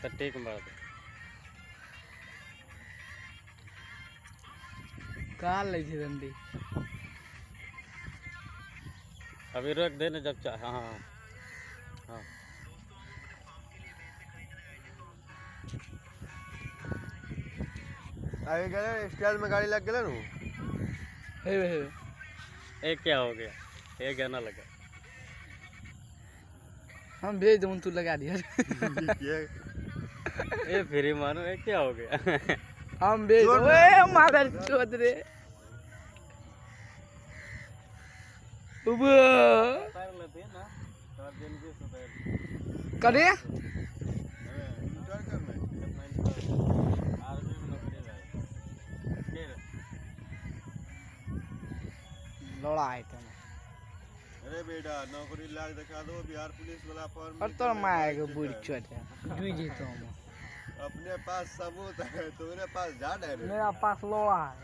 तो टेक मार दे। कहाँ ले जी रंदी अभी रख देना जब चाहे। हाँ हाँ हाँ आगे गए स्टाइल में गाड़ी लग गया नू। हे ये क्या हो गया? ये गाना लगा। हम भेज दूँ तू लगा दिया ये फ्री मानो, ये क्या हो गया? हम भेज दूँ। ओए मादर चोद रे उतार लेते हैं ना, तो दिन के सुबह करे आर्मी में नौकरी है। फिर लड़ा है तुम अरे बेटा नौकरी लाग दिखा दो, बिहार पुलिस वाला फॉर्म। और तो मार के बुरी चोद है जुई जी तुम। अपने पास सबूत है, तुम्हारे पास जान है रे। मेरा पास लोहा है